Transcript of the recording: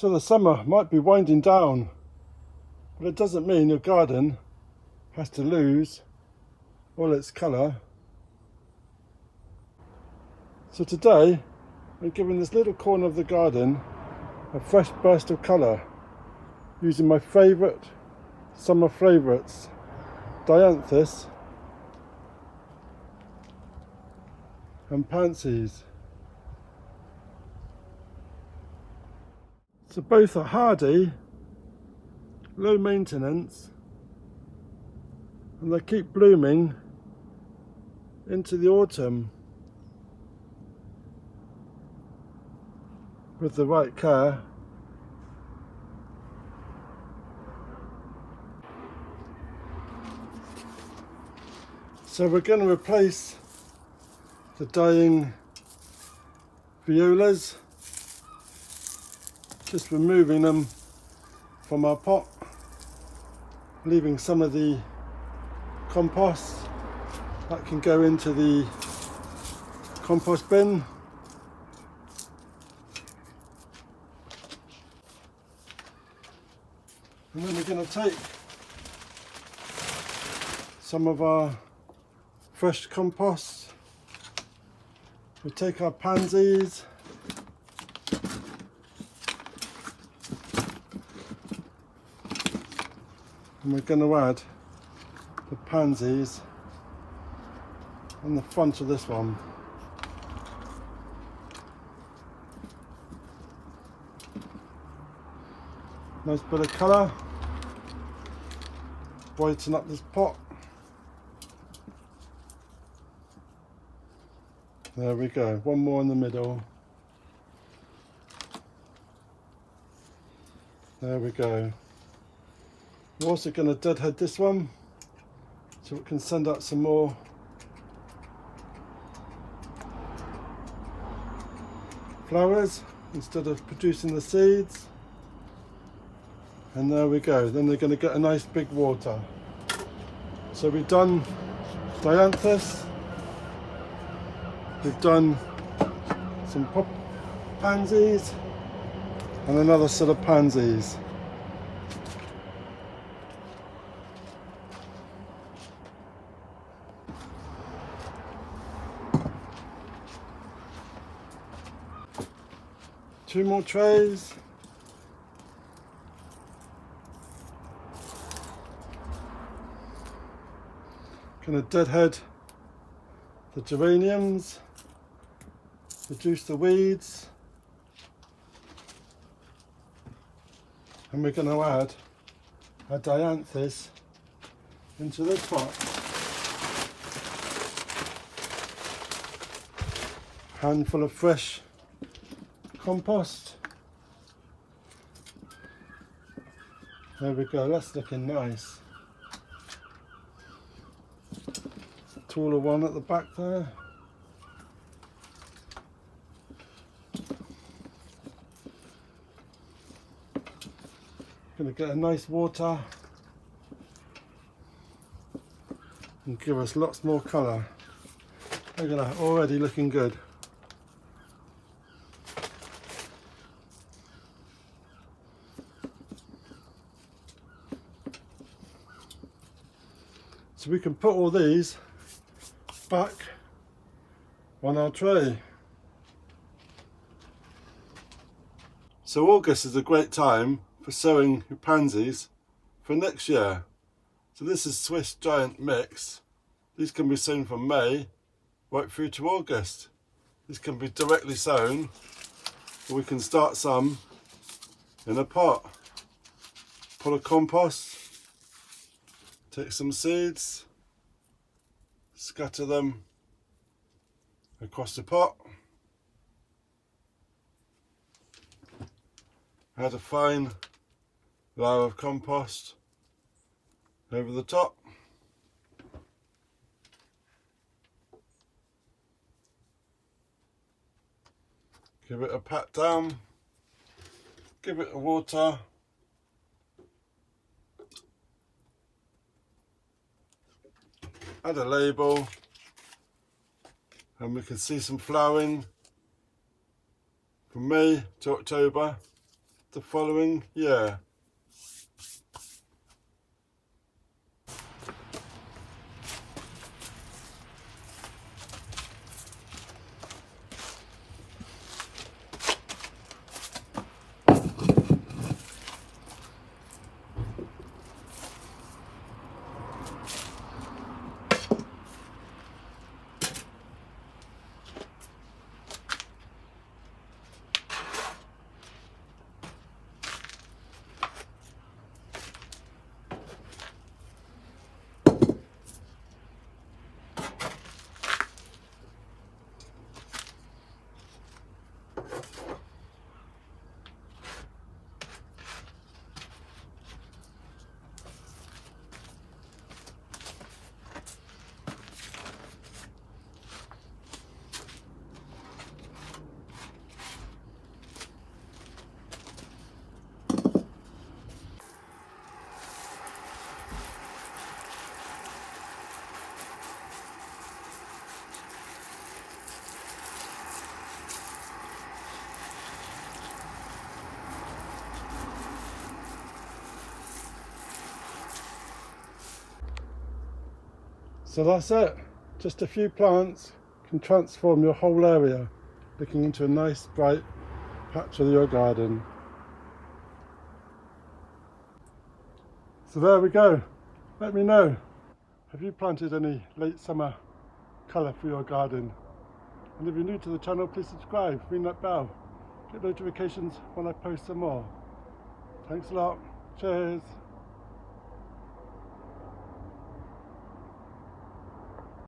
So the summer might be winding down, but it doesn't mean your garden has to lose all its colour. So today I'm giving this little corner of the garden a fresh burst of colour using my favourite summer favourites, Dianthus and Pansies. So both are hardy, low maintenance, and they keep blooming into the autumn with the right care. So we're going to replace the dying violas, just removing them from our pot, leaving some of the compost that can go into the compost bin. And then we're going to take some of our fresh compost. We'll take our pansies, and we're going to add the pansies on the front of this one. Nice bit of colour, brighten up this pot. There we go, one more in the middle. There we go. We're also going to deadhead this one so it can send out some more flowers instead of producing the seeds. And there we go, then they're going to get a nice big water. So we've done Dianthus, we've done some pansies, and another set of pansies. Two more trays. Going to deadhead the geraniums, reduce the weeds, and we're going to add a Dianthus into this pot. Handful of fresh compost. There we go, that's looking nice. Taller one at the back there. Going to get a nice water and give us lots more colour. Look at that, already looking good. So we can put all these back on our tray. So August is a great time for sowing your pansies for next year. So this is Swiss Giant Mix. These can be sown from May right through to August. This can be directly sown, or we can start some in a pot. Pot of compost, take some seeds, scatter them across the pot, add a fine layer of compost over the top, give it a pat down, give it a water, add a label, and we can see some flowering from May to October. the following year. So that's it. Just a few plants can transform your whole area, looking into a nice bright patch of your garden. So there we go. Let me know, have you planted any late summer colour for your garden? And if you're new to the channel, please subscribe, ring that bell, get notifications when I post some more. Thanks a lot. Cheers.